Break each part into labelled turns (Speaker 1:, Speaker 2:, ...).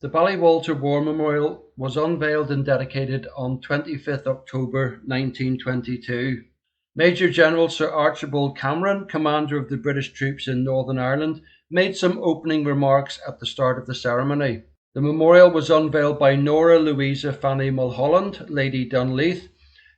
Speaker 1: The Ballywalter War Memorial was unveiled and dedicated on 25th October 1922. Major General Sir Archibald Cameron, commander of the British troops in Northern Ireland, made some opening remarks at the start of the ceremony. The memorial was unveiled by Nora Louisa Fanny Mulholland, Lady Dunleith,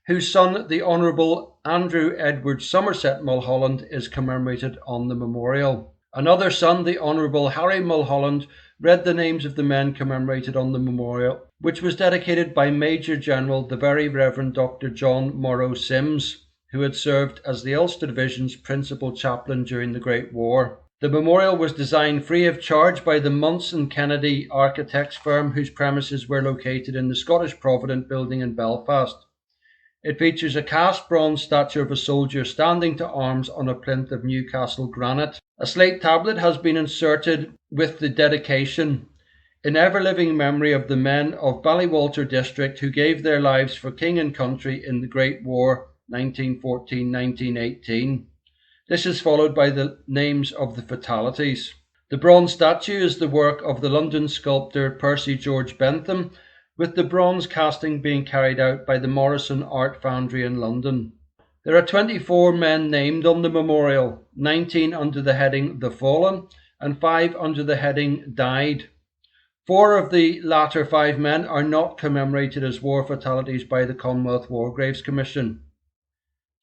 Speaker 1: whose son, the Honourable Andrew Edward Somerset Mulholland, is commemorated on the memorial. Another son, the Honourable Harry Mulholland, read the names of the men commemorated on the memorial, which was dedicated by Major General the Very Reverend Dr. John Morrow Sims, who had served as the Ulster Division's principal chaplain during the Great War. The memorial was designed free of charge by the Munson Kennedy architects firm, whose premises were located in the Scottish Provident building in Belfast. It features a cast bronze statue of a soldier standing to arms on a plinth of Newcastle granite. A slate tablet has been inserted with the dedication, in ever-living memory of the men of Ballywalter district who gave their lives for king and country in the Great War 1914-1918. This is followed by the names of the fatalities. The bronze statue is the work of the London sculptor Percy George Bentham, with the bronze casting being carried out by the Morrison Art Foundry in London. There are 24 men named on the memorial, 19 under the heading The Fallen and 5 under the heading Died. 4 of the latter 5 men are not commemorated as war fatalities by the Commonwealth War Graves Commission.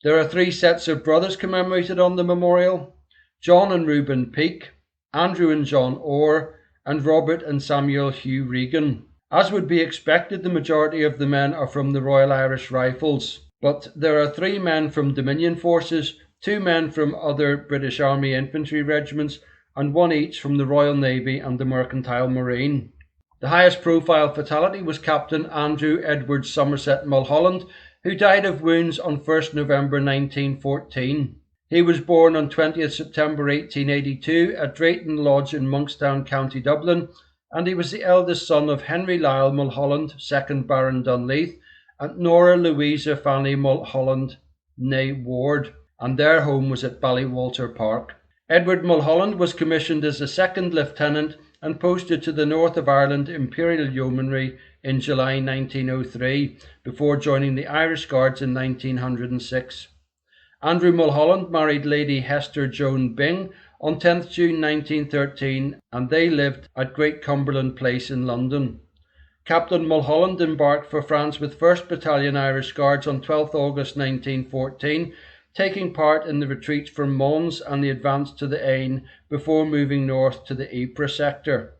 Speaker 1: There are 3 sets of brothers commemorated on the memorial: John and Reuben Peake, Andrew and John Orr, and Robert and Samuel Hugh Regan. As would be expected, the majority of the men are from the Royal Irish Rifles, but there are 3 men from Dominion forces, 2 men from other British Army infantry regiments, and 1 each from the Royal Navy and the Mercantile Marine. The highest profile fatality was Captain Andrew Edward Somerset Mulholland, who died of wounds on 1st November 1914. He was born on 20th September 1882 at Drayton Lodge in Monkstown, County Dublin, and he was the eldest son of Henry Lyle Mulholland, 2nd Baron Dunleith, and Nora Louisa Fanny Mulholland, née Ward, and their home was at Ballywalter Park. Edward Mulholland was commissioned as a 2nd Lieutenant and posted to the North of Ireland Imperial Yeomanry in July 1903, before joining the Irish Guards in 1906. Andrew Mulholland married Lady Hester Joan Byng on 10th June 1913, and they lived at Great Cumberland Place in London. Captain Mulholland embarked for France with 1st Battalion Irish Guards on 12th August 1914, taking part in the retreat from Mons and the advance to the Aisne before moving north to the Ypres sector.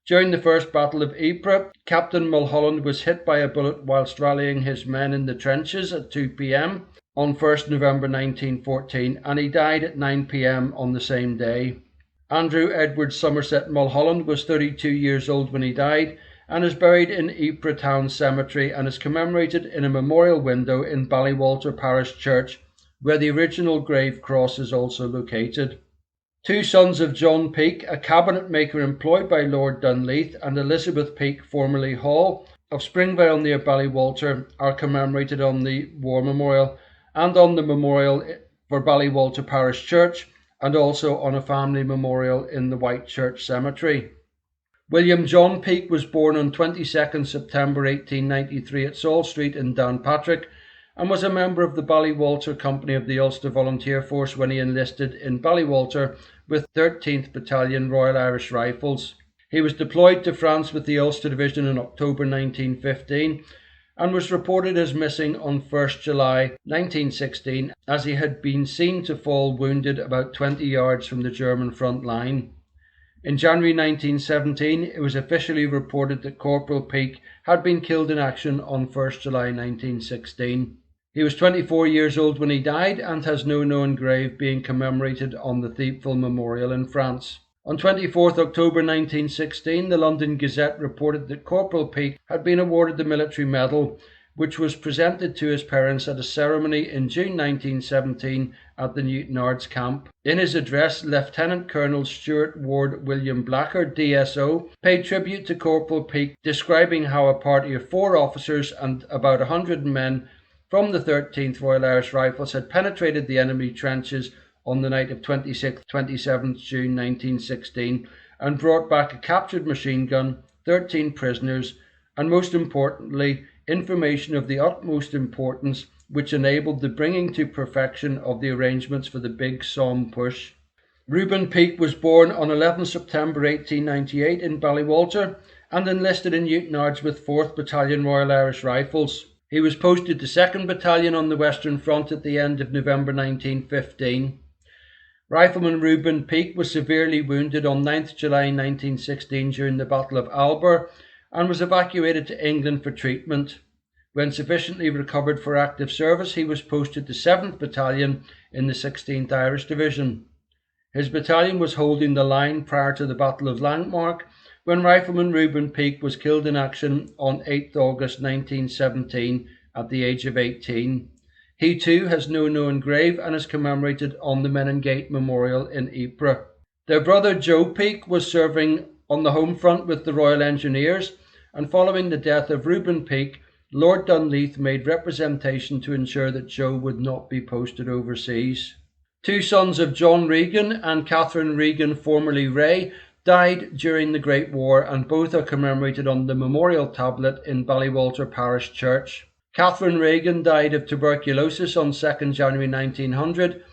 Speaker 1: During the First Battle of Ypres, Captain Mulholland was hit by a bullet whilst rallying his men in the trenches at 2 p.m. on 1st November 1914, and he died at 9 p.m. on the same day. Andrew Edward Somerset Mulholland was 32 years old when he died, and is buried in Ypres Town Cemetery and is commemorated in a memorial window in Ballywalter Parish Church, where the original grave cross is also located. 2 sons of John Peake, a cabinet maker employed by Lord Dunleith, and Elizabeth Peake, formerly Hall, of Springvale near Ballywalter, are commemorated on the War Memorial and on the memorial for Ballywalter Parish Church, and also on a family memorial in the White Church Cemetery. William John Peake was born on 22nd September 1893 at Saul Street in Downpatrick, and was a member of the Ballywalter Company of the Ulster Volunteer Force when he enlisted in Ballywalter with 13th Battalion Royal Irish Rifles. He was deployed to France with the Ulster Division in October 1915 and was reported as missing on 1st July 1916, as he had been seen to fall wounded about 20 yards from the German front line. In January 1917, it was officially reported that Corporal Peake had been killed in action on 1st July 1916. He was 24 years old when he died and has no known grave, being commemorated on the Thiepval Memorial in France. On 24th October 1916, the London Gazette reported that Corporal Peake had been awarded the military medal, which was presented to his parents at a ceremony in June 1917 at the Newtonards camp. In his address, Lieutenant Colonel Stuart Ward William Blacker, DSO, paid tribute to Corporal Peake, describing how a party of 4 officers and about 100 men from the 13th Royal Irish Rifles had penetrated the enemy trenches on the night of 26th-27th June 1916 and brought back a captured machine gun, 13 prisoners, and most importantly, information of the utmost importance which enabled the bringing to perfection of the arrangements for the big Somme push. Reuben Peake was born on 11 September 1898 in Ballywalter and enlisted in Newtonards with 4th Battalion Royal Irish Rifles. He was posted to 2nd Battalion on the Western Front at the end of November 1915. Rifleman Reuben Peake was severely wounded on 9 July 1916 during the Battle of Albert and was evacuated to England for treatment. When sufficiently recovered for active service, he was posted to 7th Battalion in the 16th Irish Division. His battalion was holding the line prior to the Battle of Langemarck when Rifleman Reuben Peake was killed in action on 8 August 1917 at the age of 18. He too has no known grave and is commemorated on the Men and Gate Memorial in Ypres. Their brother Joe Peake was serving on the home front with the Royal Engineers, and following the death of Reuben Peake, Lord Dunleith made representation to ensure that Joe would not be posted overseas. Two sons of John Regan and Catherine Regan, formerly Ray, died during the Great War, and both are commemorated on the memorial tablet in Ballywalter Parish Church. Catherine Regan died of tuberculosis on 2 January 1900,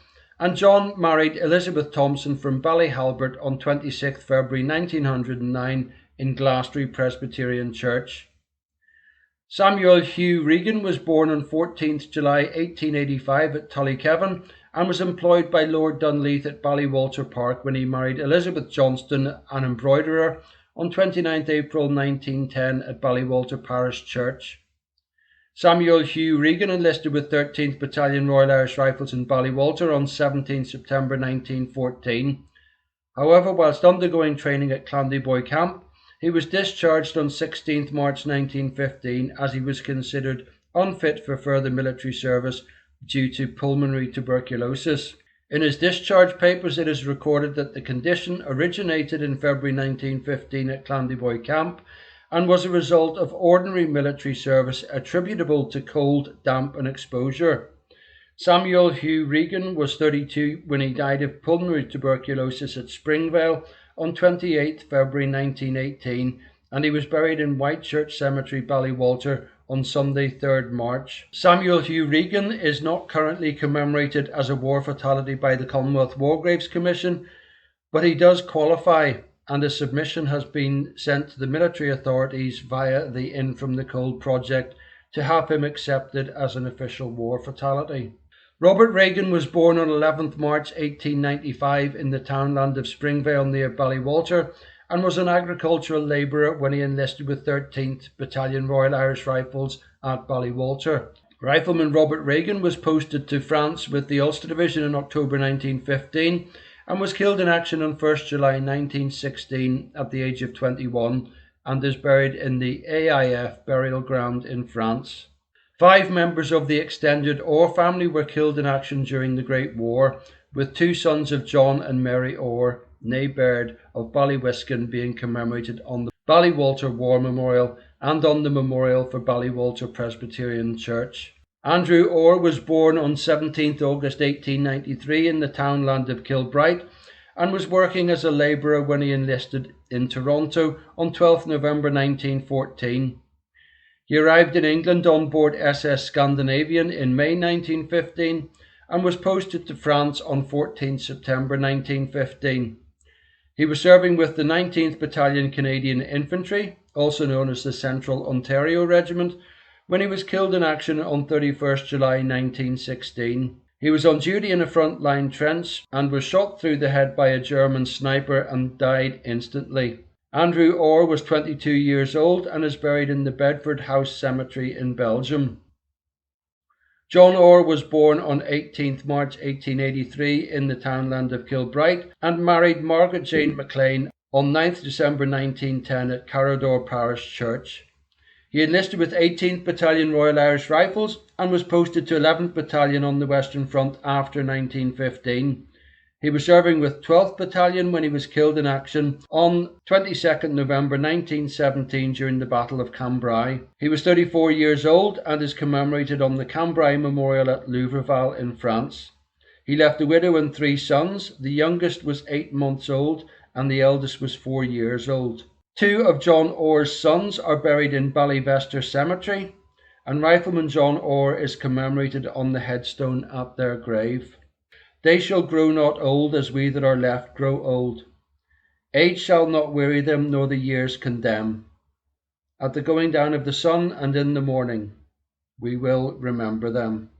Speaker 1: and John married Elizabeth Thompson from Ballyhalbert on 26 February 1909 in Glastonbury Presbyterian Church. Samuel Hugh Regan was born on 14th July 1885 at Tullykevin and was employed by Lord Dunleith at Ballywalter Park when he married Elizabeth Johnston, an embroiderer, on 29 April 1910 at Ballywalter Parish Church. Samuel Hugh Regan enlisted with 13th Battalion Royal Irish Rifles in Ballywalter on 17 September 1914. However, whilst undergoing training at Clandyboy Camp, he was discharged on 16 March 1915 as he was considered unfit for further military service due to pulmonary tuberculosis. In his discharge papers, it is recorded that the condition originated in February 1915 at Clandyboy Camp and was a result of ordinary military service attributable to cold, damp and exposure. Samuel Hugh Regan was 32 when he died of pulmonary tuberculosis at Springvale on 28 February 1918, and he was buried in Whitechurch Cemetery, Ballywalter, on Sunday 3rd March. Samuel Hugh Regan is not currently commemorated as a war fatality by the Commonwealth War Graves Commission, but he does qualify, and a submission has been sent to the military authorities via the In From the Cold project to have him accepted as an official war fatality. Robert Regan was born on 11th March 1895 in the townland of Springvale near Ballywalter and was an agricultural labourer when he enlisted with 13th Battalion Royal Irish Rifles at Ballywalter. Rifleman Robert Regan was posted to France with the Ulster Division in October 1915 and was killed in action on 1st July 1916 at the age of 21 and is buried in the AIF burial ground in France. 5 members of the extended Orr family were killed in action during the Great War, with 2 sons of John and Mary Orr, née Baird of Ballywiskin, being commemorated on the Ballywalter War Memorial and on the memorial for Ballywalter Presbyterian Church. Andrew Orr was born on 17 August 1893 in the townland of Kilbright and was working as a labourer when he enlisted in Toronto on 12 November 1914. He arrived in England on board SS Scandinavian in May 1915 and was posted to France on 14 September 1915. He was serving with the 19th Battalion Canadian Infantry, also known as the Central Ontario Regiment, when he was killed in action on 31st July 1916. He was on duty in a front-line trench and was shot through the head by a German sniper and died instantly. Andrew Orr was 22 years old and is buried in the Bedford House Cemetery in Belgium. John Orr was born on 18 March 1883 in the townland of Kilbright and married Margaret Jane MacLean on 9 December 1910 at Carradore Parish Church. He enlisted with 18th Battalion Royal Irish Rifles and was posted to 11th Battalion on the Western Front after 1915. He was serving with 12th Battalion when he was killed in action on 22nd November 1917 during the Battle of Cambrai. He was 34 years old and is commemorated on the Cambrai Memorial at Louvreval in France. He left a widow and 3 sons. The youngest was 8 months old and the eldest was 4 years old. Two of John Orr's sons are buried in Ballywester Cemetery, and Rifleman John Orr is commemorated on the headstone at their grave. They shall grow not old as we that are left grow old. Age shall not weary them, nor the years condemn. At the going down of the sun and in the morning, we will remember them.